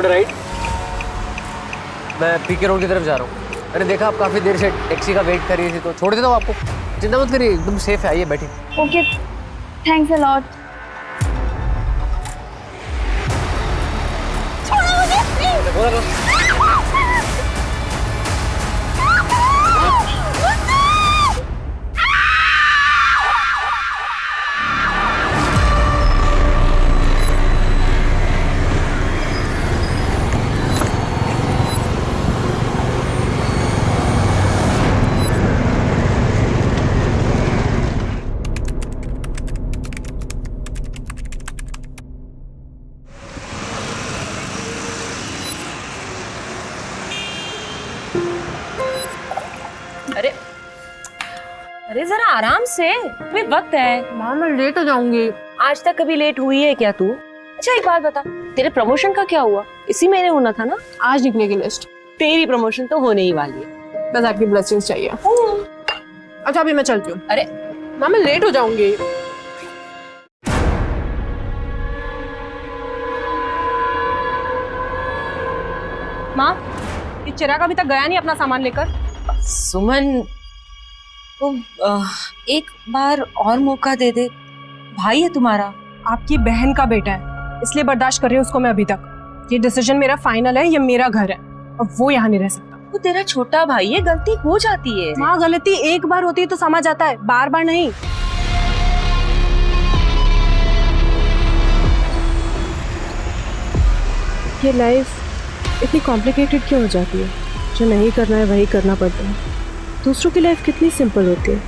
Road right. मैं पीके road की तरफ जा रहा हूँ। मैंने देखा आप काफ़ी देर से टैक्सी का वेट कर रही थी, तो छोड़ देता हूँ आपको। चिंता मत करिए, एकदम सेफ है। आइए बैठिए। Okay, thanks a lot. अरे जरा आराम से, अभी वक्त है। माँ मैं लेट हो जाऊंगी। आज तक कभी लेट हुई है क्या तू? अच्छा एक बात बता, तेरे प्रमोशन का क्या हुआ? इसी महीने होना था ना? आज निकलेगी लिस्ट। तेरी प्रमोशन तो होने ही वाली है। बस आपकी ब्लेसिंग्स चाहिए। अच्छा अभी मैं चलती हूँ। अरे माँ मैं लेट हो जाऊंगी। माँ ये चिराग अभी तक गया नहीं अपना सामान लेकर। सुमन, तो एक बार और मौका दे दे। भाई है तुम्हारा। आपकी बहन का बेटा है, इसलिए बर्दाश्त कर रही हूँ उसको मैं अभी तक। ये डिसीजन मेरा फाइनल है, ये मेरा घर है और वो यहाँ नहीं रह सकता। वो तेरा छोटा भाई है, गलती हो जाती है। माँ गलती एक बार होती है तो समझ आता है, बार बार नहीं। ये लाइफ इतनी कॉम्प्लिकेटेड क्यों हो जाती है? जो नहीं करना है वही करना पड़ता है। दूसरों की लाइफ कितनी सिंपल होती है।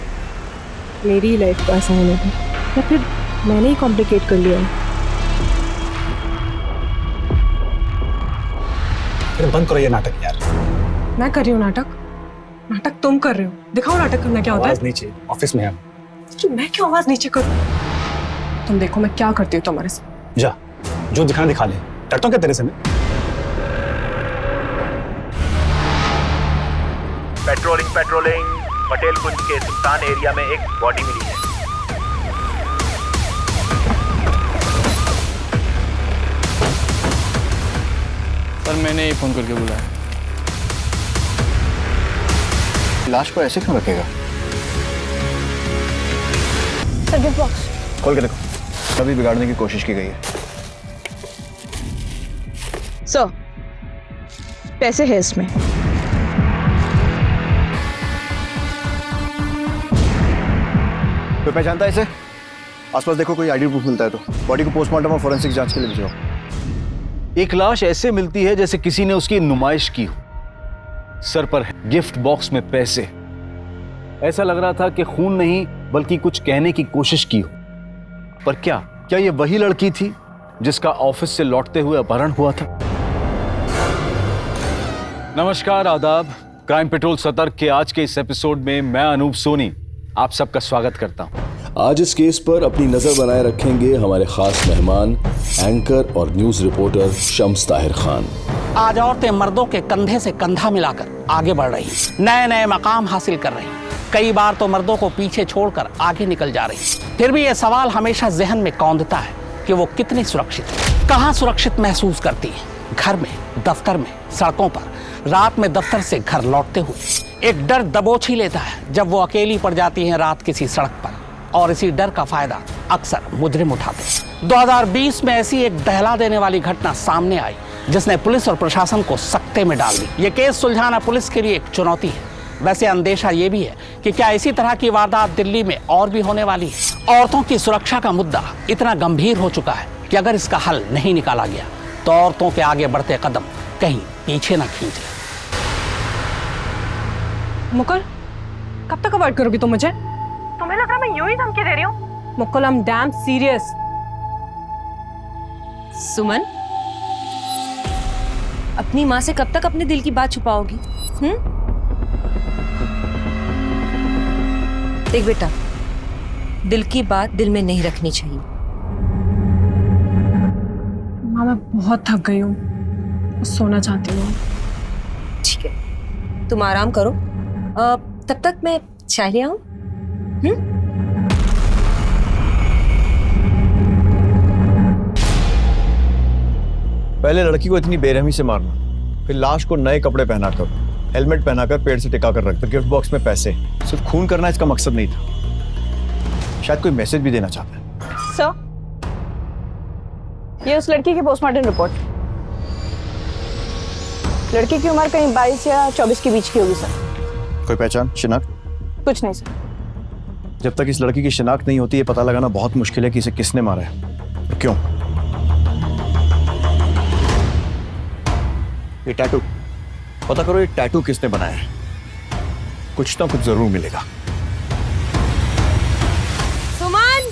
मेरी लाइफ को आसान है या फिर मैंने ही कॉम्प्लिकेट कर लिया है? फिर बंद करो ये नाटक यार। मैं कर रही हूँ नाटक? नाटक तुम कर रहे हो। दिखाओ नाटक करना क्या होता है। आवाज नीचे, ऑफिस में हम। कि मैं क्यों आवाज नीचे करूँ? तुम देखो मैं क्या करती हूँ तुम्हारे साथ। जा, जो दिखाना दिखा ले। डरता हूँ क्या तेरे से मैं? पेट्रोलिंग पटेल कुंज के सुल्तान एरिया में एक बॉडी मिली है। सर मैंने ही फोन करके बुलाया। लाश को ऐसे क्यों रखेगा? सर गिफ्ट बॉक्स खोल के देखो। तभी बिगाड़ने की कोशिश की गई है। सर पैसे है इसमें। कोई पहचानता है इसे? आसपास देखो, कोई आईडी प्रूफ मिलता है तो बॉडी को पोस्टमार्टम और फोरेंसिक जांच के लिए भिजवाओ। एक लाश ऐसे मिलती है जैसे किसी ने उसकी नुमाइश की हो। सर पर गिफ्ट बॉक्स में पैसे। ऐसा लग रहा था कि खून नहीं बल्कि कुछ कहने की कोशिश की हो। पर क्या ये वही लड़की थी जिसका ऑफिस से लौटते हुए अपहरण हुआ था? नमस्कार, आदाब। क्राइम पेट्रोल सतर्क के आज के इस एपिसोड में मैं अनूप सोनी आप सबका स्वागत करता हूं। आज इस केस पर अपनी नजर बनाए रखेंगे हमारे खास मेहमान एंकर और न्यूज रिपोर्टर शम्स ताहिर खान। आज औरतें मर्दों के कंधे से कंधा मिलाकर आगे बढ़ रही, नए नए मकाम हासिल कर रही, कई बार तो मर्दों को पीछे छोड़कर आगे निकल जा रही। फिर भी ये सवाल हमेशा जहन में कौंधता है कि वो कितनी सुरक्षित है, कहाँ सुरक्षित महसूस करती है। घर में, दफ्तर में, सड़कों पर, रात में दफ्तर से घर लौटते हुए एक डर दबोच ही लेता है जब वो अकेली पड़ जाती है रात किसी सड़क पर, और इसी डर का फायदा अक्सर मुजरिम उठाते हैं। 2020 में ऐसी एक दहला देने वाली घटना सामने आई जिसने पुलिस और प्रशासन को सकते में डाल दी। ये केस सुलझाना पुलिस के लिए एक चुनौती है। वैसे अंदेशा ये भी है कि क्या इसी तरह की वारदात दिल्ली में और भी होने वाली है। औरतों की सुरक्षा का मुद्दा इतना गंभीर हो चुका है कि अगर इसका हल नहीं निकाला गया तो औरतों के आगे बढ़ते कदम कहीं पीछे न खींच ले। मुकुल कब तक अवॉइड करोगी तुम मुझे? तुम्हें लग रहा मैं यूं ही धमकी दे रही हूँ? Mukul I am damn serious. Suman, अपनी माँ से कब तक अपने दिल की बात छुपाओगी? देख बेटा, दिल की बात दिल में नहीं रखनी चाहिए। माँ मैं बहुत थक गई हूँ, सोना चाहती हूँ। ठीक है, तुम आराम करो। तब तक मैं चाय ले आऊं? पहले लड़की को इतनी बेरहमी से मारना, फिर लाश को नए कपड़े पहनाकर, हेलमेट पहनाकर पेड़ से टिका कर रखकर गिफ्ट बॉक्स में पैसे, सिर्फ खून करना इसका मकसद नहीं था। शायद कोई मैसेज भी देना चाहता है। सर, ये उस लड़की की पोस्टमार्टम रिपोर्ट। लड़की की उम्र कहीं 22 या 24 के बीच की होगी सर। कोई पहचान, शिनाख्त? कुछ नहीं सर। जब तक इस लड़की की शिनाख्त नहीं होती, ये पता लगाना बहुत मुश्किल है कि इसे किसने मारा है और क्यों। ये टैटू, पता करो ये टैटू किसने बनाया है। कुछ ना कुछ जरूर मिलेगा। सुमन,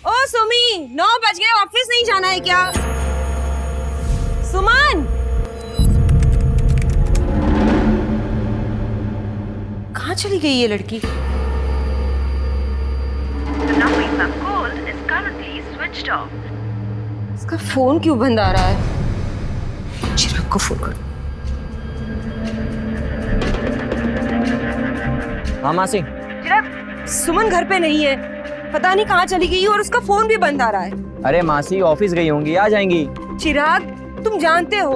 ओ सुमी, 9 बज गए, ऑफिस नहीं जाना है क्या? सुमन, कहाँ चली गई ये लड़की? इसका फोन क्यों बंद आ रहा है? चिराग को फोन कर। हाँ मासी। चिराग, सुमन घर पे नहीं है, पता नहीं कहाँ चली गई और उसका फोन भी बंद आ रहा है। अरे मासी ऑफिस गई होंगी, आ जाएंगी। चिराग, तुम जानते हो,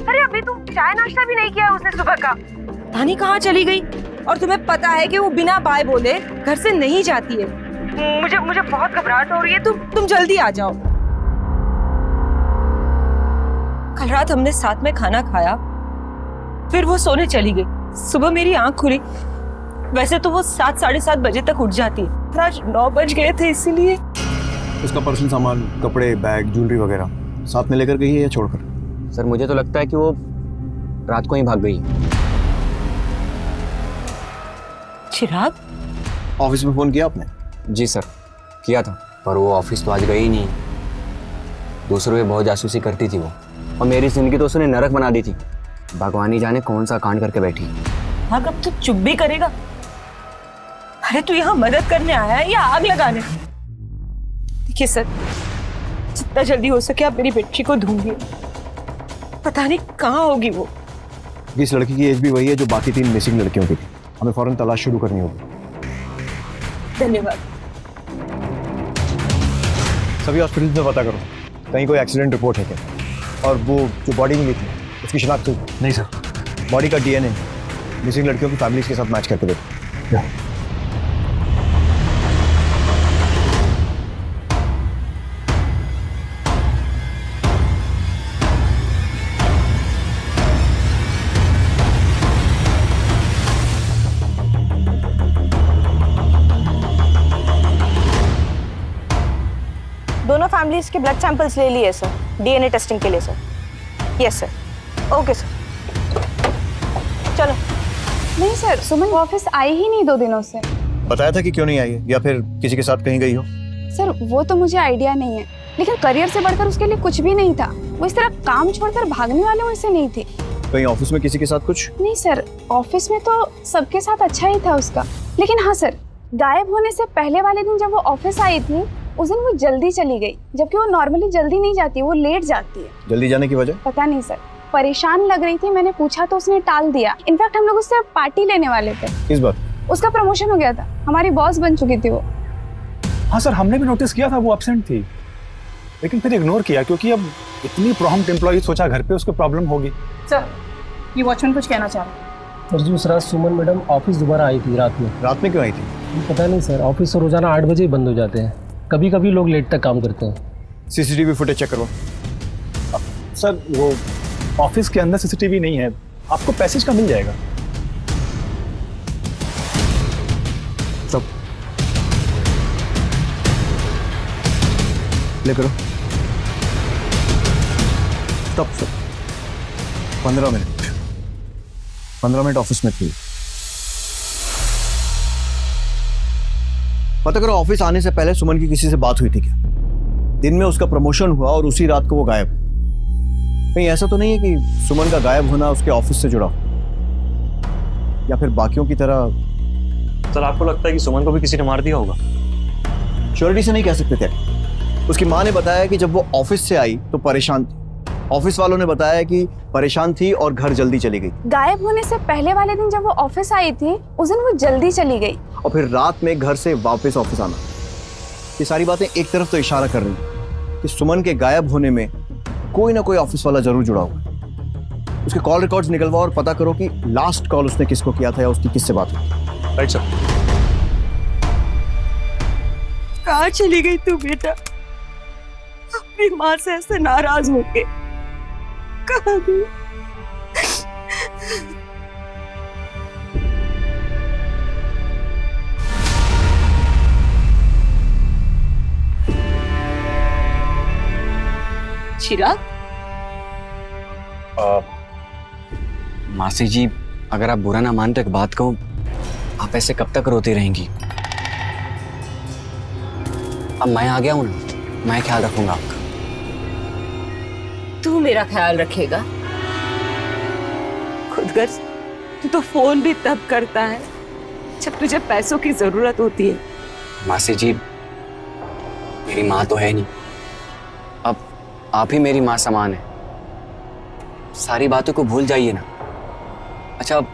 अरे अभी तुम चाय नाश्ता भी नहीं किया उसने सुबह का। पता नहीं कहाँ चली गई और तुम्हें पता है कि वो बिना बाय बोले घर से नहीं जाती है। मुझे बहुत घबराहट हो रही है, तुम जल्दी आ जाओ। कल रात हमने साथ में खाना खाया, फिर वो सोने चली गई। सुबह मेरी आंख खुली, वैसे तो वो 7 साढ़े 7 बजे तक उठ जाती है, आज 9 बज गए थे, इसीलिए। उसका पर्सनल सामान, कपड़े, बैग, ज्वेलरी वगैरह साथ में लेकर गई है या छोड़कर? सर मुझे तो लगता है कि वो रात को ही भाग गई। चिराग, ऑफिस में फोन किया आपने? जी सर, किया था, पर वो ऑफिस तो आज गई ही नहीं। दूसरों पे बहुत जासूसी करती थी वो, और मेरी जिंदगी तो उसने नरक बना दी थी। भगवान ही जाने कौन सा कांड करके बैठी। हाँ, अब तू चुप भी करेगा? अरे तू यहाँ मदद करने आया है या आग लगाने? देखिए सर, जितना जल्दी हो सके आप मेरी बेटी को ढूंढिए, पता नहीं कहाँ होगी वो। इस लड़की की एज भी वही है जो बाकी 3 मिसिंग लड़कियों की थी। हमें फौरन तलाश शुरू करनी होगी। धन्यवाद। सभी हॉस्पिटल में पता करो, कहीं कोई एक्सीडेंट रिपोर्ट है क्या? और वो जो बॉडी मिली थी उसकी शिनाख्त हुई? नहीं सर। बॉडी का डीएनए मिसिंग लड़कियों की फैमिलीज के साथ मैच करके देखो। दोनों फैमिलीज के ब्लड सैंपल्स ले लिए सर, डीएनए टेस्टिंग के लिए sir. Yes sir. Okay sir, चलो। नहीं सर, सुमन ऑफिस आई ही नहीं 2 दिनों से। बताया था कि क्यों नहीं आई है, या फिर किसी के साथ कहीं गई हो? सर वो तो मुझे आइडिया नहीं है, लेकिन करियर से बढ़कर उसके लिए कुछ भी नहीं था। वो इस तरह काम छोड़कर भागने वाले वैसे नहीं थी। कहीं ऑफिस में किसी के साथ कुछ? नहीं सर, ऑफिस में तो सबके साथ अच्छा ही था उसका, लेकिन हाँ सर, गायब होने से पहले वाले दिन जब वो ऑफिस आई थी, उस दिन वो जल्दी चली गई, जबकि वो नॉर्मली जल्दी नहीं जाती, वो लेट जाती है। जल्दी जाने की वजह? पता नहीं सर, परेशान लग रही थी, मैंने पूछा तो उसने टाल दिया। इनफैक्ट हम लोग उससे पार्टी लेने वाले थे। किस बात? उसका प्रमोशन हो गया था, हमारी बॉस बन चुकी थी वो। हाँ सर, हमने भी नोटिस किया था वो एब्सेंट थी, लेकिन फिर इग्नोर किया क्योंकि अब इतनी प्रॉम्प्ट एम्प्लॉई, सोचा घर पे उसको प्रॉब्लम होगी। सर, ये वॉचमैन कुछ कहना चाह रहा है। सर जी, उस रात सुमन मैडम ऑफिस दोबारा आई थी रात में। रात में क्यों आई थी? पता नहीं सर, ऑफिस तो रोजाना 8 बजे ही बंद हो जाते हैं, कभी कभी लोग लेट तक काम करते हैं। सीसीटीवी फुटेज चेक करवा। सर वो ऑफिस के अंदर सीसीटीवी नहीं है, आपको पैसेज का मिल जाएगा। सब ले करो। Stop sir. 15 मिनट ऑफिस में थी। पता करो ऑफिस आने से पहले सुमन की किसी से बात हुई थी क्या? दिन में उसका प्रमोशन हुआ और उसी रात को वो गायब। कहीं ऐसा तो नहीं है कि सुमन का गायब होना उसके ऑफिस से जुड़ा, या फिर बाकियों की तरह? सर आपको लगता है कि सुमन को भी किसी ने मार दिया होगा? श्योरिटी से नहीं कह सकते थे। उसकी माँ ने बताया कि जब वो ऑफिस से आई तो परेशान थी। ऑफिस वालों ने बताया कि परेशान थी और घर जल्दी चली गई। गायब होने से पहले वाले दिन जब वो ऑफिस आई थी, उस दिन वो जल्दी चली गई। और फिर रात में घर से वापस ऑफिस आना। ये सारी बातें एक तरफ तो इशारा कर रही हैं कि सुमन के गायब होने में कोई ना कोई ऑफिस वाला जरूर जुड़ा होगा। उसके कॉल रिकॉर्ड्स निकलवाओ और पता करो कि लास्ट कॉल उसने किसको किया था या उसकी किससे बात हुई। Right sir. कहाँ चली गई तू बेटा? अपनी माँ से ऐसे नाराज होके कहाँ गई? चिराग, मासी जी, अगर आप बुरा ना मानते एक बात कहूं, आप ऐसे कब तक रोती रहेंगी? अब मैं आ गया हूं ना, मैं ख्याल रखूंगा आपका। तू मेरा ख्याल रखेगा? खुदगर्ज, तू तो फोन भी तब करता है जब तुझे पैसों की जरूरत होती है। मासी जी, मेरी माँ तो है नहीं, अब आप ही मेरी माँ समान है। सारी बातों को भूल जाइए ना। अच्छा, अब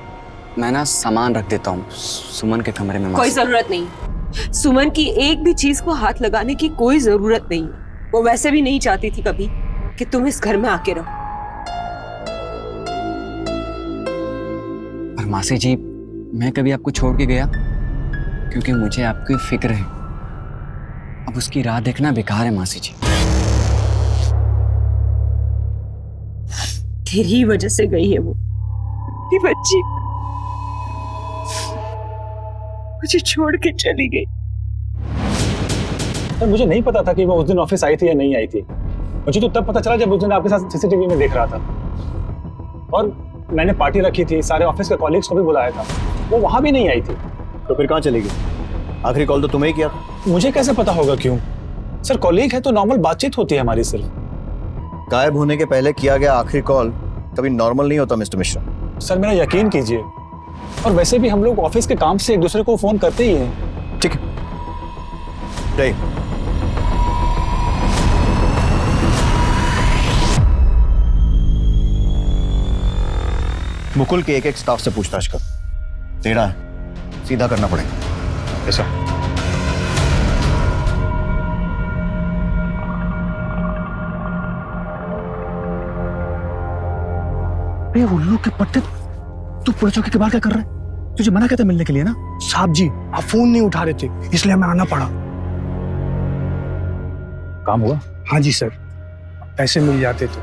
मैं ना सामान रख देता हूँ सुमन के कमरे में। कोई जरूरत नहीं, सुमन की एक भी चीज को हाथ लगाने की कोई जरूरत नहीं। वो वैसे भी नहीं चाहती थी कभी कि तुम इस घर में आके रहो। पर मासी जी, मैं कभी आपको छोड़ के गया? क्योंकि मुझे आपकी फिक्र है। अब उसकी राह देखना बेकार है मासी जी। तेरी वजह से गई है वो, ये बच्ची मुझे छोड़ के चली गई। सर, मुझे नहीं पता था कि वो उस दिन ऑफिस आई थी या नहीं आई थी। मुझे तो तब पता चला जब उस दिन आपके साथ सीसीटीवी में देख रहा था। और मैंने पार्टी रखी थी, सारे ऑफिस के कॉलीग्स को भी बुलाया था, वो वहां भी नहीं आई थी। तो फिर कहाँ चली गई? आखिरी कॉल तो तुम्हें ही किया था। मुझे कैसे पता होगा? क्यों सर, कॉलीग है तो नॉर्मल बातचीत होती है हमारी। सिर्फ गायब होने के पहले किया गया आखिरी कॉल कभी नॉर्मल नहीं होता मिस्टर मिश्रा। सर, मेरा यकीन कीजिए। और वैसे भी हम लोग ऑफिस के काम से एक दूसरे को फोन करते ही हैं। ठीक है, नहीं। मुकुल के एक स्टाफ से पूछताछ कर। टेढ़ा है, सीधा करना पड़ेगा। ऐसा उल्लू के पट्टे, तू पुलिस चौकी के बाहर क्या कर रहा है? तुझे मना किया था मिलने के लिए ना? साहब जी, आप फोन नहीं उठा रहे थे, इसलिए हमें आना पड़ा। काम हुआ? हाँ जी सर, पैसे मिल जाते तो।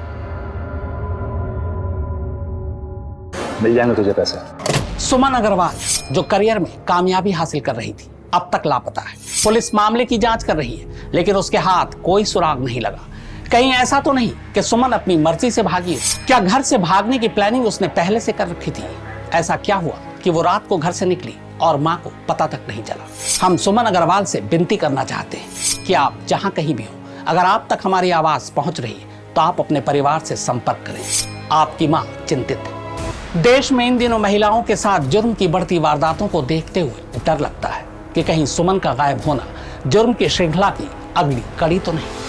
मिल जाएंगे तुझे पैसे। सुमन अग्रवाल जो करियर में कामयाबी हासिल कर रही थी, अब तक लापता है। पुलिस मामले की जांच कर रही है, लेकिन उसके हाथ कोई सुराग नहीं लगा। कहीं ऐसा तो नहीं कि सुमन अपनी मर्जी से भागी हो? क्या घर से भागने की प्लानिंग उसने पहले से कर रखी थी? ऐसा क्या हुआ कि वो रात को घर से निकली और माँ को पता तक नहीं चला? हम सुमन अग्रवाल से विनती करना चाहते हैं कि आप जहाँ कहीं भी हो, अगर आप तक हमारी आवाज पहुंच रही है तो आप अपने परिवार से संपर्क करें। आपकी माँ चिंतित है। देश में इन दिनों महिलाओं के साथ जुर्म की बढ़ती वारदातों को देखते हुए डर लगता है कि कहीं सुमन का गायब होना जुर्म की श्रृंखला की अगली कड़ी तो नहीं।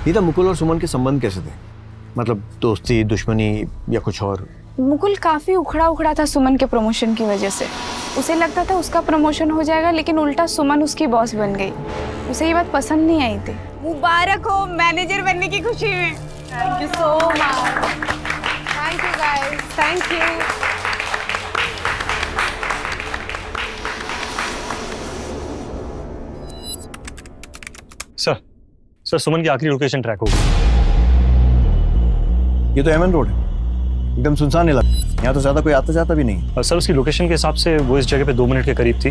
गीता, मुकुल और सुमन के संबंध कैसे थे? मतलब दोस्ती, दुश्मनी या कुछ और? मुकुल काफी उखड़ा था सुमन के प्रमोशन की वजह से। उसे लगता था उसका प्रमोशन हो जाएगा, लेकिन उल्टा सुमन उसकी बॉस बन गई। उसे ये बात पसंद नहीं आई थी। मुबारक हो मैनेजर बनने की खुशी में। Thank you so much. Thank you guys, thank you. Sir, Suman की आखिरी लोकेशन ट्रैक हो गई। ये तो एमएन रोड है, एकदम सुनसान इलाका। यहाँ तो ज्यादा कोई आता जाता भी नहीं। सर, उसकी लोकेशन के हिसाब से वो इस जगह पे 2 मिनट के करीब थी,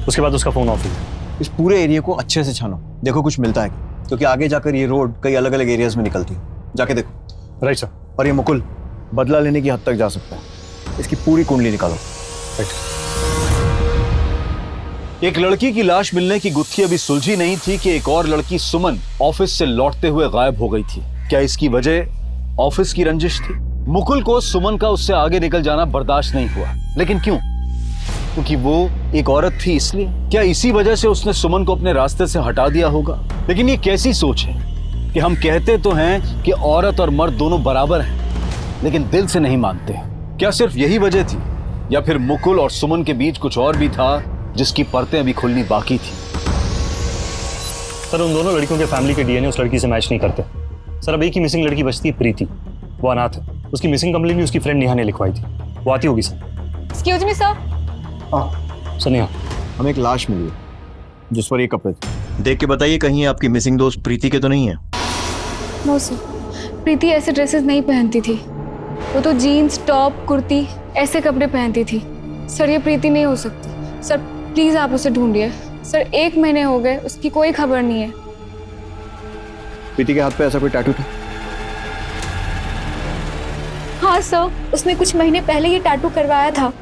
उसके बाद उसका फोन ऑफ हो गया। इस पूरे एरिया को अच्छे से छानो, देखो कुछ मिलता है, क्योंकि आगे जाकर ये रोड कई अलग अलग एरियाज में निकलती है। जाके देखो। Right sir. और ये मुकुल बदला लेने की हद तक जा सकता है, इसकी पूरी कुंडली निकालो। एक लड़की की लाश मिलने की गुत्थी अभी सुलझी नहीं थी कि एक और लड़की सुमन ऑफिस से लौटते हुए गायब हो गई थी। क्या इसकी वजह ऑफिस की रंजिश थी? मुकुल को सुमन का उससे आगे निकल जाना बर्दाश्त नहीं हुआ, लेकिन क्यों? क्योंकि वो एक औरत थी इसलिए? क्या इसी वजह से उसने सुमन को अपने रास्ते से हटा दिया होगा? लेकिन ये कैसी सोच है कि हम कहते तो हैं कि औरत और मर्द दोनों बराबर हैं, लेकिन दिल से नहीं मानते। क्या सिर्फ यही वजह थी, या फिर मुकुल और सुमन के बीच कुछ और भी था जिसकी परतें अभी खुलनी बाकी थी? सर, उन दोनों लड़कियों के फैमिली के डीएनए उस लड़की से मैच नहीं करते। सर अब एक ही मिसिंग लड़की बचती है, प्रीति। वो अनाथ है। उसकी मिसिंग कंप्लेंट भी उसकी फ्रेंड नेहा ने लिखवाई थी। वो आती होगी सर। Excuse me sir. हाँ सर नेहा, हमें एक लाश मिली है जिस पर ये कपड़े थे। देख के बताइए कहीं ये आपकी मिसिंग दोस्त प्रीति के तो नहीं है? नो सर, प्रीति ऐसे ड्रेसेस नहीं पहनती थी। वो तो जीन्स, टॉप, कुर्ती ऐसे कपड़े पहनती थी। सर ये प्रीति नहीं हो सकती। सर प्लीज आप उसे ढूंढिए। सर 1 महीने हो गए, उसकी कोई खबर नहीं है। प्रीति के हाथ पे ऐसा कोई टैटू था? हाँ सर, उसने कुछ महीने पहले ये टैटू करवाया था।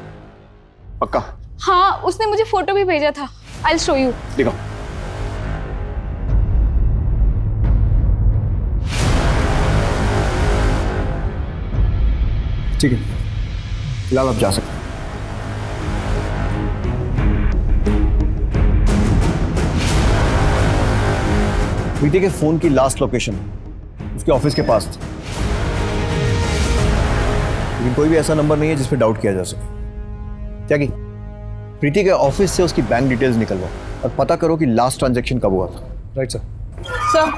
पक्का? हाँ, उसने मुझे फोटो भी भेजा था। I will show you. दिखाओ। ठीक है, फिलहाल आप जा सकते हैं। प्रीति के फोन की लास्ट लोकेशन उसके ऑफिस के पास थी, लेकिन कोई भी ऐसा नंबर नहीं है जिस पे डाउट किया जा सके। क्या की प्रीति के ऑफिस से उसकी बैंक डिटेल्स निकलवाओ और पता करो कि लास्ट ट्रांजैक्शन कब हुआ था। Right sir. सर,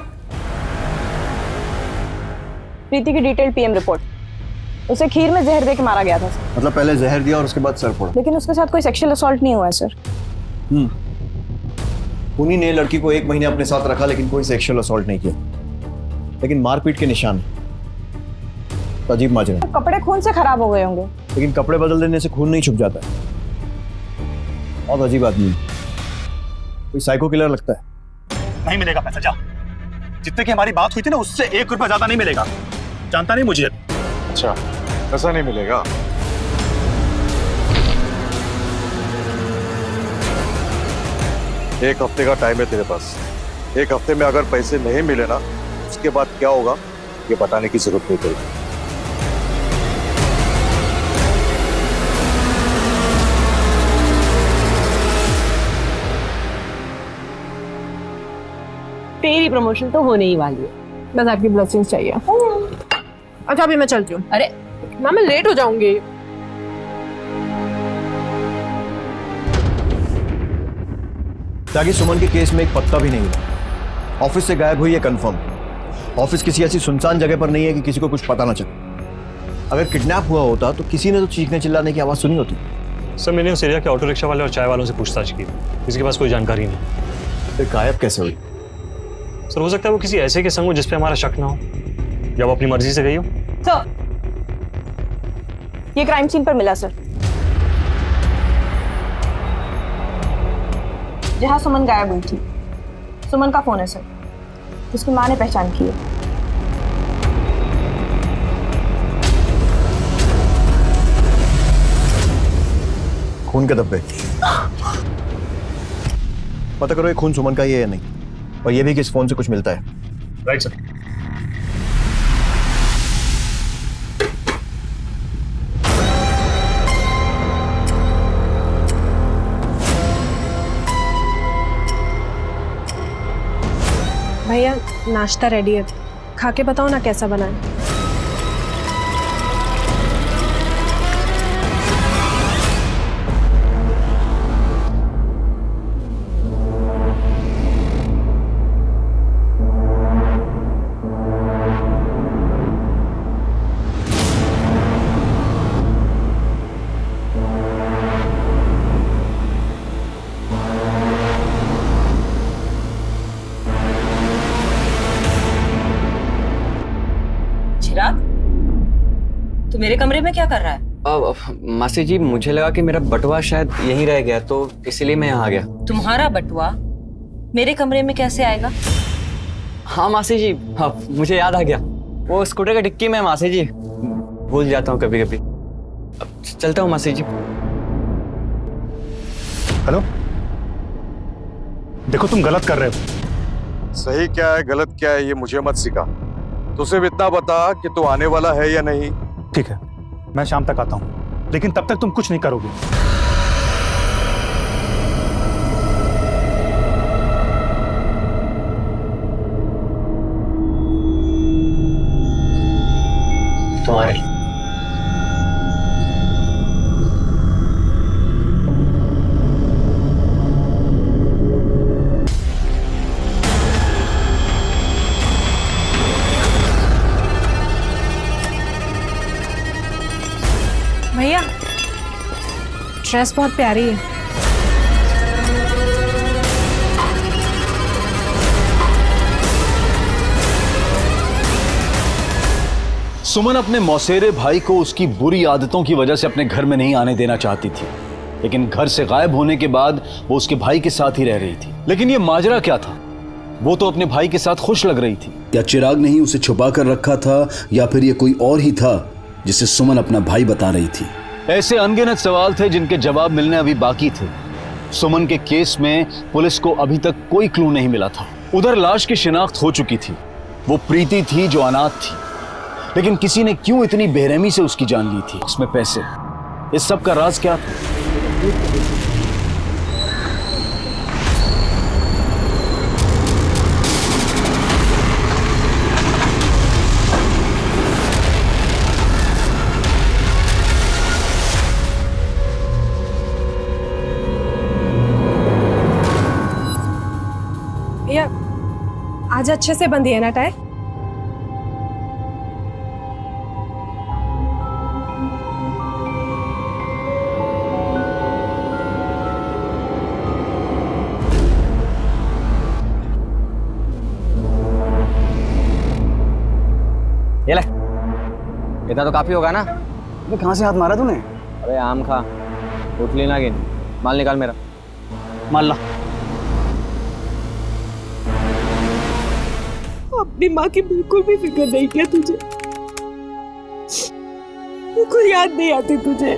प्रीति की डिटेल्ड पीएम रिपोर्ट। उसे खीर में जहर दे के मारा गया था सर। मतलब पहले जहर दिया और उसके बाद सर फोड़ा? लेकिन उसके साथ कोई सेक्सुअल असॉल्ट नहीं हुआ है सर। उन्हीं ने लड़की को 1 महीने अपने साथ रखा लेकिन कोई सेक्सुअल असॉल्ट नहीं किया, लेकिन मारपीट के निशान। तो अजीब माजरा। तो कपड़े खून से खराब हो गए होंगे। लेकिन कपड़े बदल देने से खून नहीं छुप जाता है। बहुत अजीब आदमी, कोई साइको किलर लगता है। नहीं मिलेगा पैसा, जा। जितने की हमारी बात हुई थी ना उससे 1 रुपया ज्यादा नहीं मिलेगा। जानता नहीं मुझे। अच्छा, पैसा नहीं मिलेगा? एक हफ्ते का टाइम है तेरे पास। 1 हफ्ते में अगर पैसे नहीं मिले ना, उसके बाद क्या होगा ये बताने की जरूरत नहीं पड़ेगी। तेरी प्रमोशन तो होने ही वाली है, बस आपकी ब्लेसिंग्स चाहिए। अच्छा अभी मैं चलती हूँ। अरे मैम मैं लेट हो जाऊंगी। ताकि सुमन के केस में एक पत्ता भी नहीं मिला। ऑफिस से गायब हुई है कंफर्म। ऑफिस किसी ऐसी सुनसान जगह पर नहीं है कि किसी को कुछ पता ना चले। अगर किडनैप हुआ होता तो किसी ने तो चीखने चिल्लाने की आवाज सुनी होती। सर मैंने उस एरिया के ऑटो रिक्शा वाले और चाय वालों से पूछताछ की, किसी के पास कोई जानकारी नहीं। फिर गायब कैसे हुई? सर हो सकता है वो किसी ऐसे के संग हो जिस पे हमारा शक ना हो, या वो अपनी मर्जी से गई हो। सर, ये क्राइम सीन पर मिला सर, जहां सुमन गायब हुई थी। सुमन का फोन है सर, उसकी मां ने पहचान की है। खून के धब्बे। पता करो ये खून सुमन का ही है या नहीं, और ये भी कि इस फोन से कुछ मिलता है। Right sir. भैया नाश्ता रेडी है, खा के बताओ ना कैसा बना है। तू मेरे कमरे में क्या कर रहा है? मासी जी मुझे लगा कि मेरा बटुआ शायद यहीं रह गया, तो इसीलिए मैं यहाँ आ गया। तुम्हारा बटुआ मेरे कमरे में कैसे आएगा? हाँ मासी जी, हाँ मुझे याद आ गया, वो स्कूटर का डिक्की में मासी जी, भूल जाता हूँ कभी कभी। अब चलता हूँ मासी जी। हेलो, देखो तुम गलत कर रहे हो। सही क्या है गलत क्या है ये मुझे मत सिखा, तो सिर्फ इतना बता कि तू आने वाला है या नहीं। ठीक है, मैं शाम तक आता हूं, लेकिन तब तक तुम कुछ नहीं करोगे। तुम्हारे ड्रेस बहुत प्यारी है। सुमन अपने मौसेरे भाई को उसकी बुरी आदतों की वजह से अपने घर में नहीं आने देना चाहती थी, लेकिन घर से गायब होने के बाद वो उसके भाई के साथ ही रह रही थी। लेकिन ये माजरा क्या था? वो तो अपने भाई के साथ खुश लग रही थी। क्या चिराग ने ही उसे छुपा कर रखा था या फिर ये कोई और ही था जिसे सुमन अपना भाई बता रही थी? ऐसे अनगिनत सवाल थे जिनके जवाब मिलने अभी बाकी थे। सुमन के केस में पुलिस को अभी तक कोई क्लू नहीं मिला था। उधर लाश की शिनाख्त हो चुकी थी, वो प्रीति थी जो अनाथ थी, लेकिन किसी ने क्यों इतनी बेरहमी से उसकी जान ली थी? उसमें पैसे, इस सब का राज क्या था? भैया आज अच्छे से बंधी है ना टाई? ये ले, इतना तो काफी होगा ना? अबे कहाँ से हाथ मारा तूने? अबे आम खा, उठ लेना गिन, माल निकाल मेरा। माल ला। अपनी माँ की बिल्कुल भी फिक्र नहीं किया तुझे, बिल्कुल याद नहीं आती तुझे।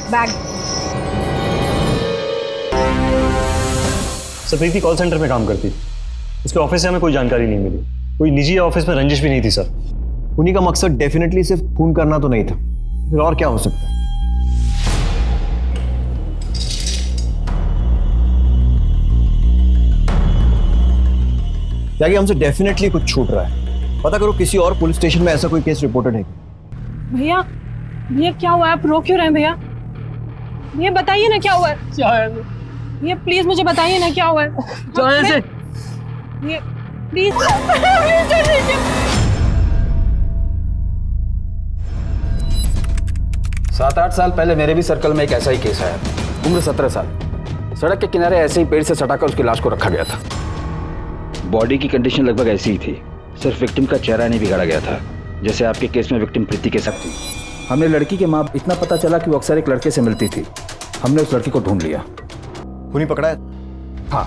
बैग। सर प्रीति कॉल सेंटर में काम करती, उसके ऑफिस से हमें कोई जानकारी नहीं मिली। कोई निजी ऑफिस में रंजिश भी नहीं थी सर। उन्हीं का मकसद डेफिनेटली सिर्फ खून करना तो नहीं था, फिर और क्या हो सकता है? क्या हमसे डेफिनेटली कुछ छूट रहा है? पता करो किसी और पुलिस स्टेशन में ऐसा कोई केस रिपोर्टेड है। भैया भैया क्या हुआ है? आप रो क्यों रहे हैं भैया? भैया बताइए ना क्या हुआ है? क्या है? भैया प्लीज मुझे बताइए ना क्या हुआ है? से भैया प्लीज। 7-8 साल पहले मेरे भी सर्कल में एक ऐसा ही केस आया। उम्र 17 साल। सड़क के किनारे ऐसे ही पेड़ से सटाकर उसकी लाश को रखा गया था। बॉडी की कंडीशन लगभग ऐसी ही थी, सिर्फ विक्टिम का चेहरा नहीं बिगाड़ा गया था, जैसे आपके केस में विक्टिम प्रीति के साथ थी। हमने लड़की के माँ इतना पता चला कि वो अक्सर एक लड़के से मिलती थी। हमने उस लड़की को ढूंढ लिया। खूनी पकड़ा है? हाँ।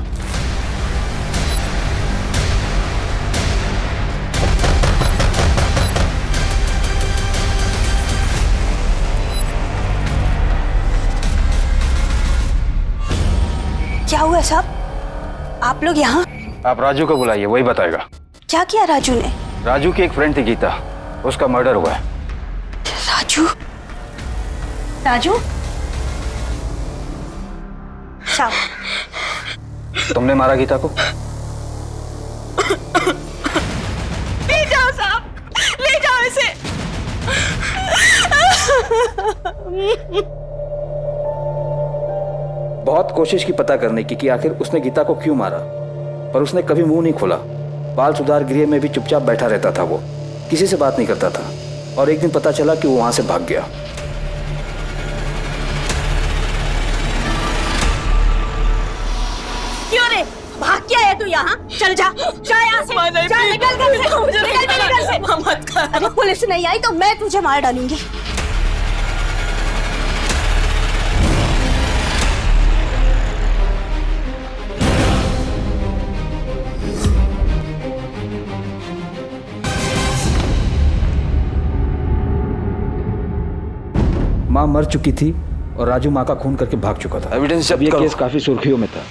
क्या हुआ साहब? आप लोग यहाँ? आप राजू को बुलाइए, वही बताएगा। क्या किया राजू ने? राजू की एक फ्रेंड थी गीता, उसका मर्डर हुआ है। राजू? राजू? साहब तुमने मारा गीता को? ले जाओ साहब, ले जाओ इसे। बहुत कोशिश की पता करने की कि आखिर उसने गीता को क्यों मारा, पर उसने कभी मुंह नहीं खोला। बाल सुधार गृह में भी चुपचाप बैठा रहता था, वो किसी से बात नहीं करता था। और एक दिन पता चला कि वो वहां से भाग गया। क्यों रे? भाग क्या है तू यहाँ? चल जा, जा यहाँ से, जा निकल घर से, निकल मेरे घर से। मत कर। अगर पुलिस नहीं आई तो मैं तुझे मार डालूंगी। माँ मर चुकी थी और राजू माँ का खून करके भाग चुका था। एविडेंस जब्त करो। ये केस काफी सुर्खियों में था।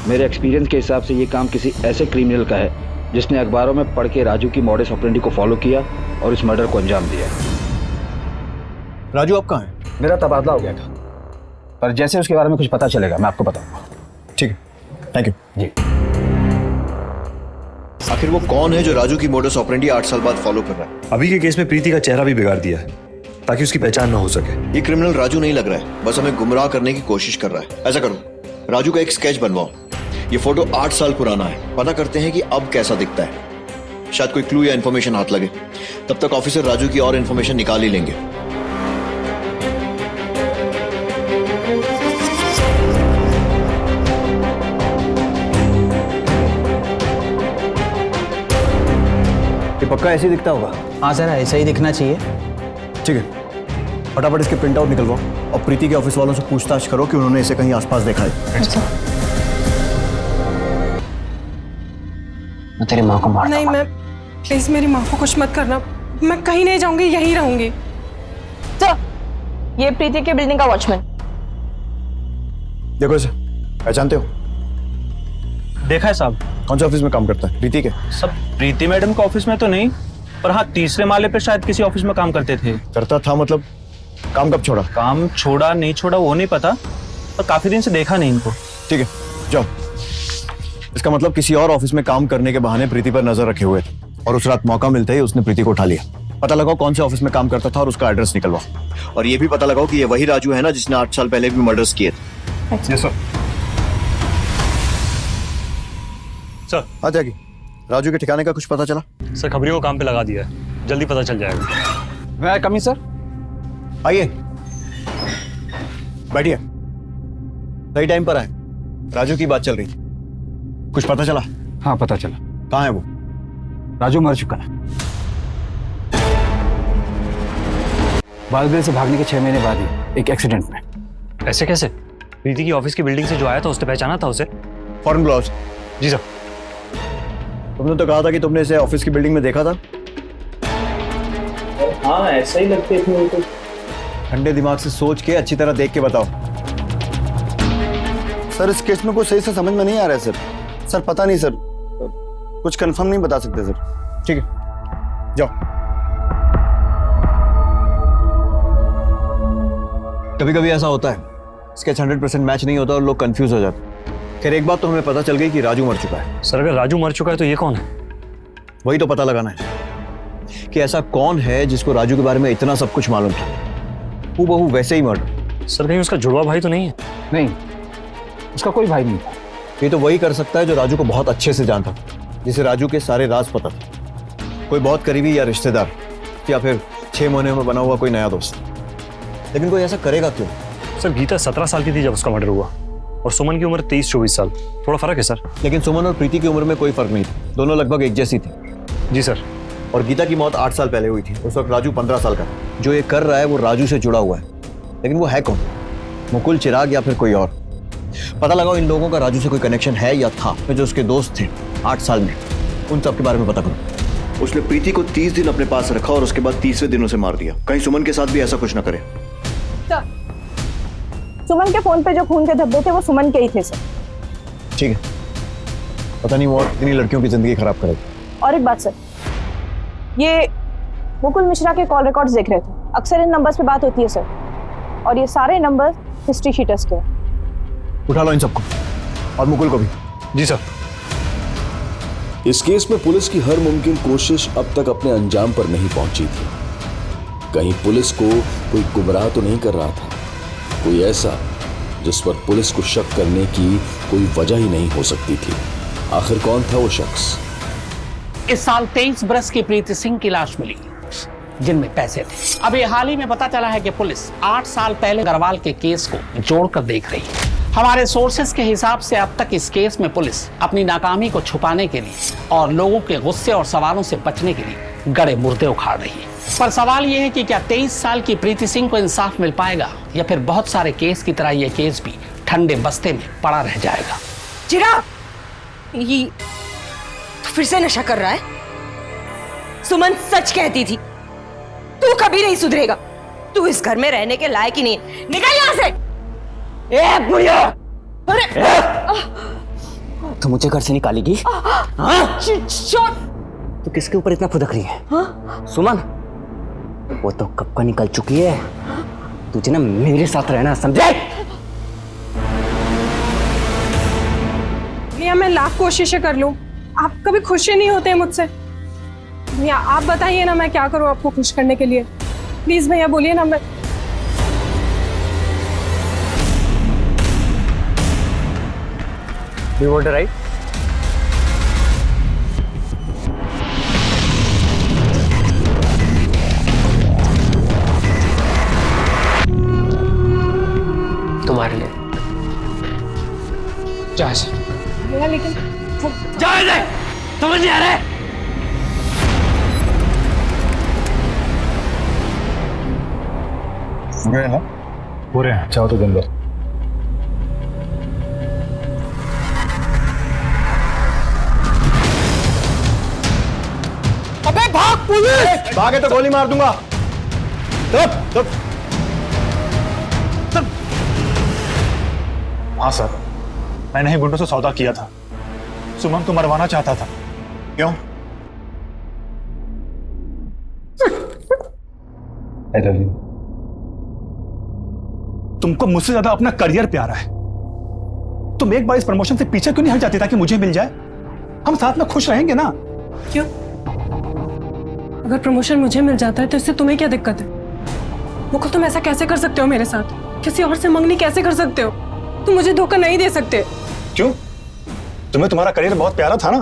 मेरे एक्सपीरियंस के हिसाब से ये काम किसी ऐसे क्रिमिनल का है जिसने अखबारों में पढ़ के राजू की मॉडस ऑपरेंडी को फॉलो किया और इस मर्डर को अंजाम दिया। राजू आप कहाँ हैं? मेरा तबादला हो गया था, पर जैसे उसके बारे में कुछ पता चलेगा मैं आपको बताऊंगा। ठीक है, थैंक यू जी। आखिर वो कौन है जो राजू की मोडस ऑपरेंडी 8 साल बाद फॉलो कर रहा है? अभी के केस में प्रीति का चेहरा भी बिगाड़ दिया है ताकि उसकी पहचान ना हो सके। ये क्रिमिनल राजू नहीं लग रहा है, बस हमें गुमराह करने की कोशिश कर रहा है। ऐसा करो, राजू का एक स्केच बनवाओ। ये फोटो 8 साल पुराना है, पता करते हैं कि अब कैसा दिखता है। शायद कोई क्लू या इन्फॉर्मेशन हाथ लगे। तब तक ऑफिसर राजू की और इन्फॉर्मेशन निकाल ही लेंगे। ये पक्का ऐसे ही दिखता होगा? हाँ सर, ऐसा ही दिखना चाहिए। ठीक है, फटाफट इसके प्रिंट आउट निकलवाओ और प्रीति के ऑफिस वालों से पूछताछ करो कि उन्होंने इसे कहीं आसपास देखा है। मैं तेरी माँ को मार नहीं, मैं प्लीज मेरी माँ को कुछ मत करना। मैं कहीं नहीं जाऊंगी, यहीं रहूंगी। सर, ये प्रीति के बिल्डिंग का वॉचमैन। देखो इसे, पहचानते हो? देखा है साहब। कौन से ऑफिस में काम करता है? प्रीति के? सब प्रीति मैडम के ऑफिस में तो नहीं, पर हाँ तीसरे माले पे शायद किसी ऑफिस में काम करते थे। करता था मतलब? काम कब छोड़ा? काम छोड़ा नहीं छोड़ा वो नहीं पता, पर काफी दिन से देखा नहीं इनको। ठीक है, जाओ। इसका मतलब किसी और ऑफिस में काम करने के बहाने प्रीति पर नजर रखे हुए थे और उस रात मौका मिलते ही उसने प्रीति को उठा लिया। पता लगाओ कौन से ऑफिस में काम करता था और उसका एड्रेस निकलवाओ। और ये भी पता लगाओ कि ये वही राजू है ना जिसने 8 साल पहले भी मर्डर्स किए थे। Yes sir. सर हाँ त्यागी, राजू के ठिकाने का कुछ पता चला? सर खबरियों को काम पे लगा दिया है, जल्दी पता चल जाएगा। मैं कमी सर? आइए, बैठिए। सही टाइम पर आए। राजू की बात चल रही थी, कुछ पता चला? हाँ पता चला। कहाँ है वो? राजू मर चुका है। बालगढ़ से भागने के 6 महीने बाद ही एक एक्सीडेंट में। ऐसे कैसे? प्रीति की ऑफिस की बिल्डिंग से जो आया था उसने पहचाना था उसे? Foreign blouse. जी सर। तुमने तो कहा था कि तुमने इसे ऑफिस की बिल्डिंग में देखा था। हाँ ऐसा ही लगते थे तो। ठंडे दिमाग से सोच के अच्छी तरह देख के बताओ। सर इस केस में कुछ सही से समझ में नहीं आ रहा है सर। सर पता नहीं सर, कुछ कंफर्म नहीं बता सकते सर। ठीक है, जाओ। कभी कभी ऐसा होता है, स्केच 100% मैच नहीं होता और लोग कंफ्यूज हो जाते। खैर एक बात तो हमें पता चल गई कि राजू मर चुका है। सर अगर राजू मर चुका है तो ये कौन है? वही तो पता लगाना है कि ऐसा कौन है जिसको राजू के बारे में इतना सब कुछ मालूम था। हूबहू वैसे ही मर्डर। सर कहीं उसका जुड़वा भाई तो नहीं है? नहीं, उसका कोई भाई नहीं था। ये तो वही कर सकता है जो राजू को बहुत अच्छे से जानता था, जिसे राजू के सारे राज पता था। कोई बहुत करीबी या रिश्तेदार, या फिर 6 महीने में बना हुआ कोई नया दोस्त। लेकिन कोई ऐसा करेगा क्यों? सर गीता 17 साल की थी जब उसका मर्डर हुआ और सुमन की उम्र 23-24 साल। थोड़ा फर्क है सर। लेकिन सुमन और प्रीति की उम्र में कोई फर्क नहीं था, दोनों लगभग एक जैसी थी। जी सर। और गीता की मौत 8 साल पहले हुई थी। उस वक्त राजू 15 साल का था। जो ये कर रहा है वो राजू से जुड़ा हुआ है, लेकिन वो है कौन? मुकुल, चिराग या फिर कोई और? पता लगाओ इन लोगों का राजू से कोई कनेक्शन है या था। जो उसके दोस्त थे 8 साल में, उन सब के बारे में पता करो। उसने प्रीति को 30 दिन अपने पास रखा और उसके बाद 30वें दिन उसे मार दिया। कहीं सुमन के साथ भी ऐसा कुछ ना करे। सुमन के फोन पे जो खून के धब्बे थे वो सुमन के ही थे सर। ठीक है, पता नहीं वो और कितनी लड़कियों की जिंदगी खराब करेगी। और एक बात सर, ये मुकुल मिश्रा के कॉल रिकॉर्ड्स देख रहे थे। अक्सर इन नंबर्स पे बात होती है सर, और ये सारे नंबर हिस्ट्री शीटर्स के हैं। उठा लो इन सबको, और मुकुल को भी। जी सर। इस केस में पुलिस की हर मुमकिन कोशिश अब तक अपने अंजाम पर नहीं पहुंची थी। कहीं पुलिस को कोई गुमराह तो नहीं कर रहा था, कोई ऐसा जिस पर पुलिस को शक करने की कोई वजह ही नहीं हो सकती थी। आखिर कौन था वो शख्स? इस साल 23 बरस की प्रीति सिंह की लाश मिली, जिनमें पैसे थे। अभी हाल ही में पता चला है कि पुलिस 8 साल पहले अग्रवाल के केस को जोड़कर देख रही है। हमारे सोर्सेस के हिसाब से अब तक इस केस में पुलिस अपनी नाकामी को छुपाने के लिए और लोगों के गुस्से और सवालों से बचने के लिए गड़े मुर्दे उखाड़ रही है। पर सवाल यह है कि क्या 23 साल की प्रीति सिंह को इंसाफ मिल पाएगा, या फिर बहुत सारे केस की तरह यह केस भी ठंडे बस्ते में पड़ा रह जाएगा। चिराग, ये तू फिर से नशा कर रहा है? सुमन सच कहती थी, तू कभी नहीं सुधरेगा। तू इस घर में रहने के लायक ही नहीं है। निकल यहाँ से। ए बुढ़िया! अरे तो मुझे घर से निकालेगी? छोड़। तो किसके ऊपर इतना फुदक रही है? सुमन, वो तो कब का निकल चुकी है। तुझे ना मेरे साथ रहना, समझे? भैया मैं लाख कोशिशें कर लूं, आप कभी खुश ही नहीं होते मुझसे। भैया आप बताइए ना मैं क्या करूं आपको खुश करने के लिए। प्लीज भैया बोलिए ना। मैं You want to ride? तुम्हारे लिए। जा से। भैया लेकिन जा इधर, समझ नहीं आ रहा है? पूरे हैं ना? पूरे हैं, चाहो तो दिन लो। अबे भाग पुलिस! भागे तो गोली मार दूंगा। हाँ सर, मैंने ही गुंडों से सौदा किया था। सुमन को मरवाना चाहता था। क्यों? I love you. तुमको मुझसे ज्यादा अपना करियर प्यारा है। तुम एक बार इस प्रमोशन से पीछे क्यों नहीं हट जाती ताकि मुझे मिल जाए? हम साथ में खुश रहेंगे ना? क्यों? अगर प्रमोशन मुझे मिल जाता है तो इससे तुम्हें क्या दिक्कत है? मुकुल तुम ऐसा कैसे कर सकते हो मेरे साथ? किसी और से मंगनी कैसे कर सकते हो? तुम मुझे धोखा नहीं दे सकते। क्यों? तुम्हें तुम्हारा करियर बहुत प्यारा था ना,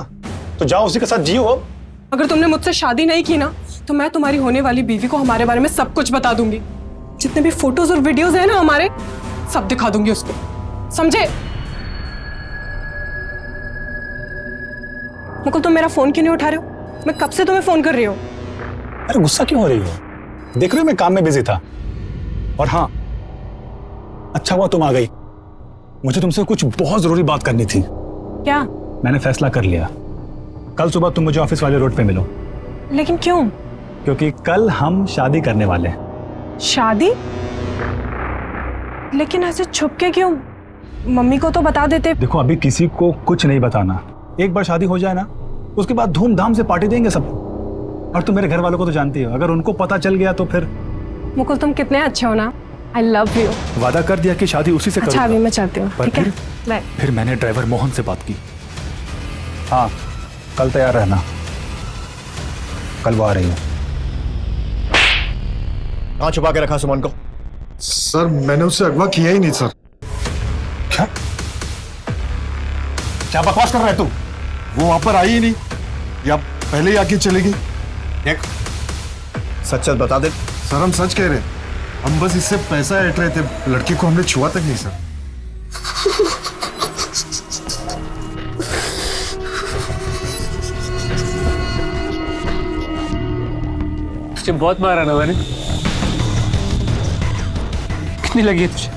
तो जाओ उसी के साथ जियो। अगर तुमने मुझसे शादी नहीं की ना तो मैं तुम्हारी होने वाली बीवी को हमारे बारे में सब कुछ बता दूंगी। जितने भी फोटोज और वीडियोस हैं ना हमारे, सब दिखा दूंगी उसको, समझे? मुकुल तुम मेरा फोन क्यों नहीं उठा रहे हो? मैं कब से तुम्हें फोन कर रही हूँ। अरे गुस्सा क्यों हो रही हो? देख रहे हो मैं काम में बिजी था। और हाँ, अच्छा हुआ तुम आ गई। मुझे तुमसे कुछ बहुत जरूरी बात करनी थी। क्या? मैंने फैसला कर लिया। कल सुबह तुम मुझे ऑफिस वाले रोड पे मिलो। लेकिन क्यों? क्योंकि कल हम शादी करने वाले हैं। शादी? लेकिन ऐसे छुप के क्यों? मम्मी को तो बता देते। देखो अभी किसी को कुछ नहीं बताना। एक बार शादी हो जाए ना, उसके बाद धूमधाम से पार्टी देंगे सब। और तुम मेरे घर वालों को तो जानती हो, अगर उनको पता चल गया तो फिर। मुकुल तुम कितने अच्छे हो ना। I love you. वादा कर दिया कि शादी उसी से अच्छा अभी मैं चलती हूँ, ठीक है? बाय। फिर मैंने ड्राइवर मोहन से बात की। हाँ, कल तैयार रहना, कल वो आ रही है। कहाँ छुपा के रखा सुमन को? सर मैंने उससे अगवा किया ही नहीं सर। क्या? क्या बकवास कर रहा है तू? वो वहां पर आई ही नहीं, या पहले ही आके चली गई। देख, सच सच बता दे। सर हम सच कह रहे हैं, हम बस इससे पैसा ऐंठ रहे थे, लड़की को हमने छुआ तक नहीं सर। तुझे बहुत मारा ना मैंने। कितनी लगी है तुझे?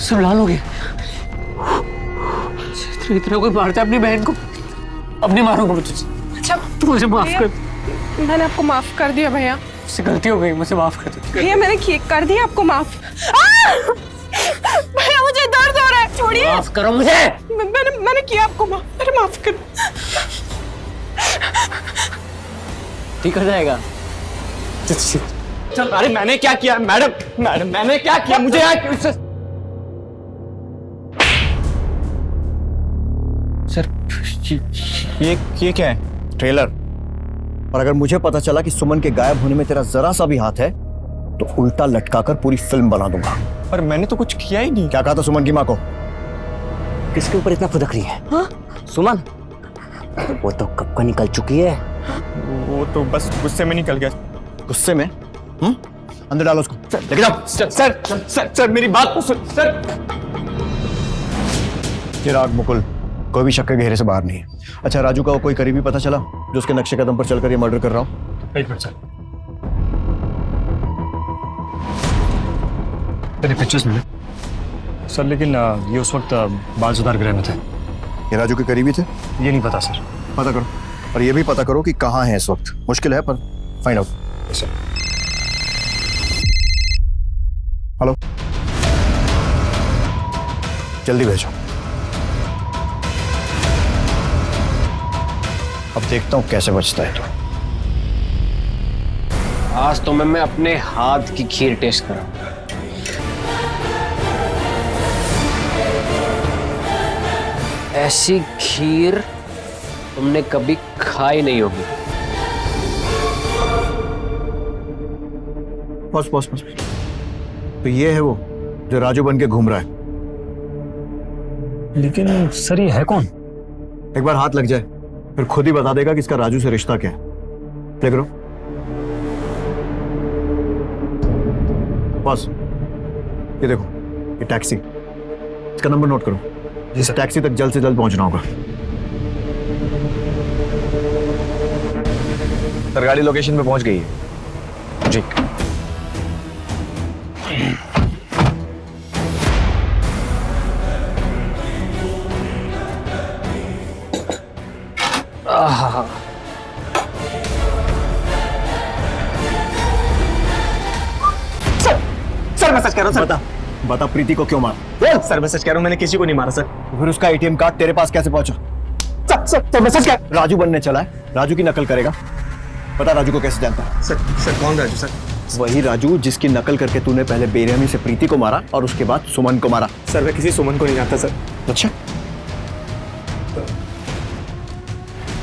सब लाल हो गए। इतना कोई मारता है अपनी बहन को, अब नहीं मारूंगा मैं तुझे। अच्छा तू मुझे माफ कर। मैंने आपको माफ कर दिया भैया। मुझसे गलती हो गई, मुझे माफ कर दो। भैया मैंने कर दिया आपको माफ। भैया मुझे दर्द हो रहा है, छोड़िए। माफ करो मुझे। मैंने किया आपको माफ, मेरे माफ कर। ठीक हो जाएगा। चल। अरे मैंने क्या किया मैडम? मैंने क्या किया? मुझे सर ये क्या है? ट्रेलर। और अगर मुझे पता चला कि सुमन के गायब होने में तेरा जरा सा भी हाथ है तो उल्टा लटकाकर पूरी फिल्म बना दूंगा। पर मैंने तो कुछ किया ही नहीं। क्या कहा था सुमन की माँ को? किसके ऊपर इतना खुदक रही है? हाँ? सुमन वो तो कब का निकल चुकी है। वो तो बस गुस्से में निकल गया। गुस्से में? अंदर डालो उसको, लेके जाओ। सर मेरी बात तो सुन सर। चिराग, मुकुल, कोई भी शक के घेरे से बाहर नहीं है। अच्छा, राजू का वो कोई करीबी पता चला जो उसके नक्शे कदम पर चलकर ये मर्डर कर रहा हो? एक मिनट सर, तेरे पिक्चर्स मिले सर, लेकिन ये उस वक्त बाल सुधार गृह में थे। ये राजू के करीबी थे? ये नहीं पता सर। पता करो, और ये भी पता करो कि कहाँ है इस वक्त। मुश्किल है पर फाइंड आउट। हेलो, जल्दी भेजो। अब देखता हूं कैसे बचता है तो। आज तो मैं अपने हाथ की खीर टेस्ट कराऊंगा। ऐसी खीर तुमने कभी खाई नहीं होगी। बस बस बस। तो ये है वो जो राजू बन के घूम रहा है। लेकिन सर ये है कौन? एक बार हाथ लग जाए फिर खुद ही बता देगा कि इसका राजू से रिश्ता क्या है। प्ले करो। बस ये देखो, ये टैक्सी, इसका नंबर नोट करो। इस टैक्सी तक जल्द से जल्द पहुंचना होगा। सर गाड़ी लोकेशन पे पहुंच गई है जी। सर मैं सच कह रहा हूँ सर। बता प्रीति को क्यों मारा? सर मैं सच कह रहा हूँ, मैंने किसी को नहीं मारा सर। फिर उसका एटीएम कार्ड तेरे पास कैसे पहुंचा? सर मैं सच कह। राजू बनने चला है, राजू की नकल करेगा। पता राजू को कैसे जानता है? सर कौन राजू सर? वही राजू जिसकी नकल करके तूने पहले बेरहमी से प्रीति को मारा और उसके बाद सुमन को मारा। सर मैं किसी सुमन को नहीं जानता सर। अच्छा,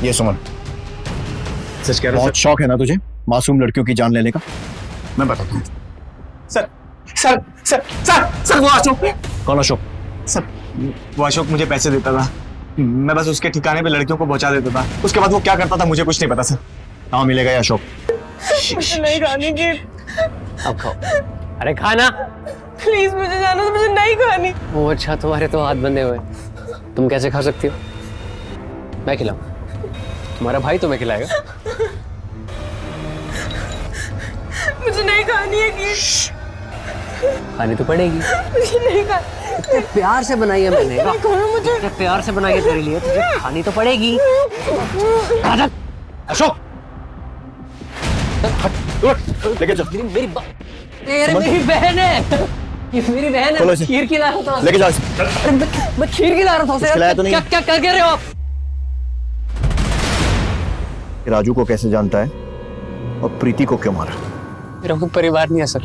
ये सुमन, सच कह रहा हूँ बहुत शौक है ना तुझे मासूम लड़कियों की जान लेने का? मैं बताता हूँ। Sir sir sir sir sir वो अशोक। कौन अशोक? सर वो अशोक मुझे पैसे देता था, मैं बस उसके ठिकाने पे लड़कियों को पहुंचा देता था। उसके बाद वो क्या करता था मुझे कुछ नहीं पता सर। हाँ मिलेगा ये अशोक। मुझे नहीं खानी खीर। अब खाओ। अरे खाना। प्लीज मुझे जाना तो मुझे नहीं खानी। वो अच्छा, तुम्हारे तो हाथ बंधे हुए, तुम कैसे खा सकती हो? मैं खिलाऊं? तुम्हारा भाई तुम्हें खिलाएगा। मुझे नहीं खानी है खीर। खानी तो पड़ेगी। मुझे नहीं खानी। इतने प्यार से बनाई है मैंने। नहीं खाना मुझे। इतने प्यार से बनाई है तेरे लिए, तुझे खानी तो पड़ेगी। अशोक लेके चल। मेरी बहन है, ये मेरी बहन है। खीर खिला रहा था, लेके जाओ। मैं खीर खिला रहा था उसे। तो नहीं। क्या क्या कर रहे हो आप? राजू को कैसे जानता है और प्रीति को क्यों मारा? मेरा कोई परिवार नहीं है सर,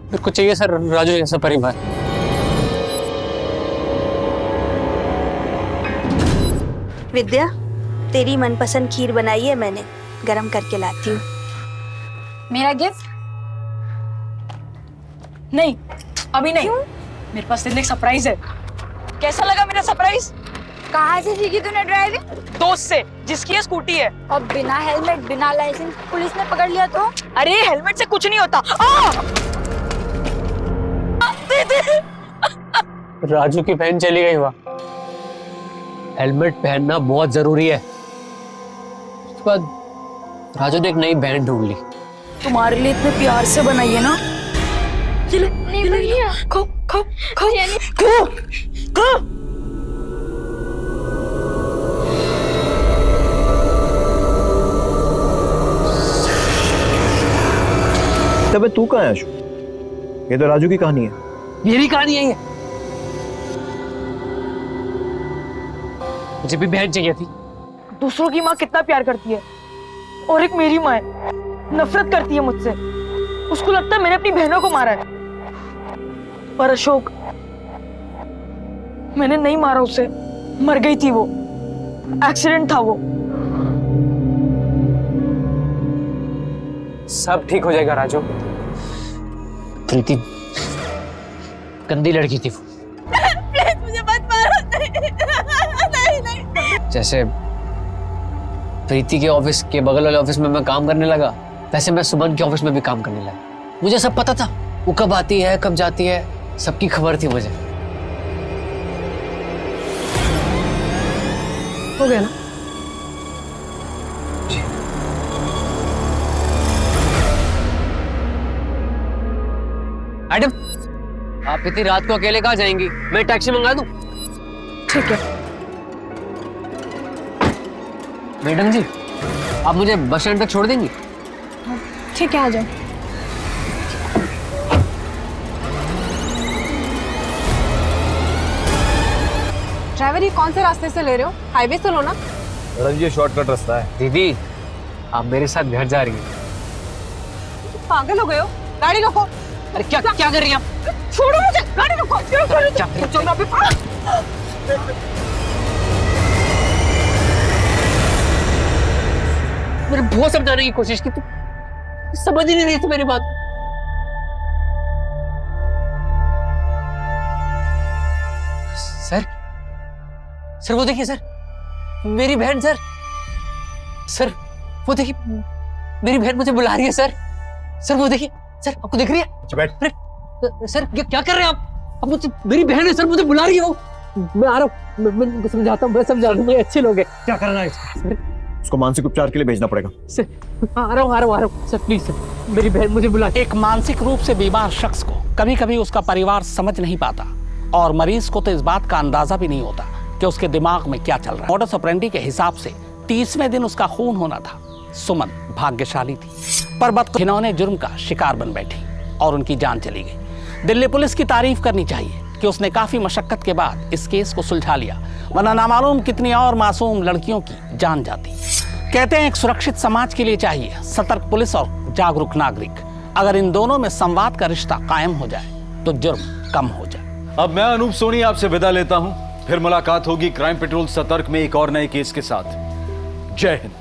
मेरे को चाहिए सर राजू जैसा परिवार। विद्या, तेरी मनपसंद खीर बनाई है मैंने, गरम करके लाती हूँ। मेरा गिफ्ट? नहीं, अभी नहीं। मेरे पास तेरे लिए एक सरप्राइज है। कैसा लगा मेरा सरप्राइज? कहाँ से सीखी तूने ड्राइविंग? दोस्त से, जिसकी ये स्कूटी है। और बिना हेलमेट बिना लाइसेंस पुलिस ने पकड़ लिया तो? अरे हेलमेट से कुछ नहीं होता। राजू की बहन चली गई वहां। हेलमेट पहनना बहुत जरूरी है। उसके बाद राजू ने एक नई बहन ढूंढ ली। तुम्हारे लिए इतने प्यार से बनाई है ना। चलो नहीं भैया, खो खो खो खो खो। तबे तू कहाँ है अशोक? ये तो राजू की कहानी है। मेरी कहानी है ये। मुझे भी बहन चाहिए थी। दूसरों की माँ कितना प्यार करती है, और एक मेरी माँ है, नफरत करती है मुझसे। उसको लगता है मैंने अपनी बहनों को मारा है। पर अशोक, मैंने नहीं मारा उसे, मर गई थी वो। एक्सीडेंट था वो। सब ठीक हो जाएगा राजू। प्रीति गंदी लड़की थी वो। प्लीज मुझे मत मारो। नहीं नहीं। जैसे प्रीति के ऑफिस के बगल वाले ऑफिस में मैं काम करने लगा, वैसे मैं सुमन के ऑफिस में भी काम करने लगा। मुझे सब पता था, वो कब आती है कब जाती है, सबकी खबर थी मुझे। हो गया ना? मैडम, आप इतनी रात को अकेले कहाँ जाएंगी? मैं टैक्सी मंगा दूं? ठीक है। मैडम जी, आप मुझे बस स्टैंड तक छोड़ देंगी? ठीक है, आ जाओ। ड्राइवर, ये कौन से रास्ते से ले रहे हो? हाईवे से लो ना। मैडम ये शॉर्टकट रास्ता है। दीदी, आप मेरे साथ घर जा रही हैं। पागल हो गए हो? गाड़ी रोको। अरे क्या क्या कर रही हैं आप? छोड़ो मुझे, गाड़ी रुको, चलो अभी। मैंने बहुत समझाने की कोशिश की, तू समझ ही नहीं रही थी मेरी बात। सर वो देखिए सर, मेरी बहन सर वो देखिए, मेरी बहन मुझे बुला रही है सर वो देखिए सर, आपको दिख रही है? अरे सर क्या कर रहे हैं आप? अब मुझे, मेरी बहन है सर, मुझे बुला रही है वो। मैं आ रहा हूँ, मैं समझाता हूँ, मैं समझा रहा हूँ, अच्छे लोग हैं। क्या करना है सर? उसको मानसिक उपचार के लिए भेजना पड़ेगा। सर आ रहा हूँ सर, प्लीज सर, मेरी बहन मुझे बुला। एक मानसिक रूप से बीमार शख्स को कभी कभी उसका परिवार समझ नहीं पाता और मरीज को तो इस बात का अंदाजा भी नहीं होता कि उसके दिमाग में क्या चल रहा है। मोडस ऑपरेंडी के हिसाब से 30वें दिन उसका खून होना था। सुमन भाग्यशाली थी, पर बदकिस्मती जुर्म का शिकार बन बैठी और उनकी जान चली गई। दिल्ली पुलिस की तारीफ करनी चाहिए कि उसने काफी मशक्कत के बाद इस केस को सुलझा लिया, वरना नामालूम कितनी और मासूम लड़कियों की जान जाती। कहते हैं एक सुरक्षित समाज के लिए चाहिए सतर्क पुलिस और जागरूक नागरिक। अगर इन दोनों में संवाद का रिश्ता कायम हो जाए तो जुर्म कम हो जाए। अब मैं अनूप सोनी आपसे विदा लेता हूं, फिर मुलाकात होगी क्राइम पेट्रोल सतर्क में एक और नए केस के साथ। जय हिंद।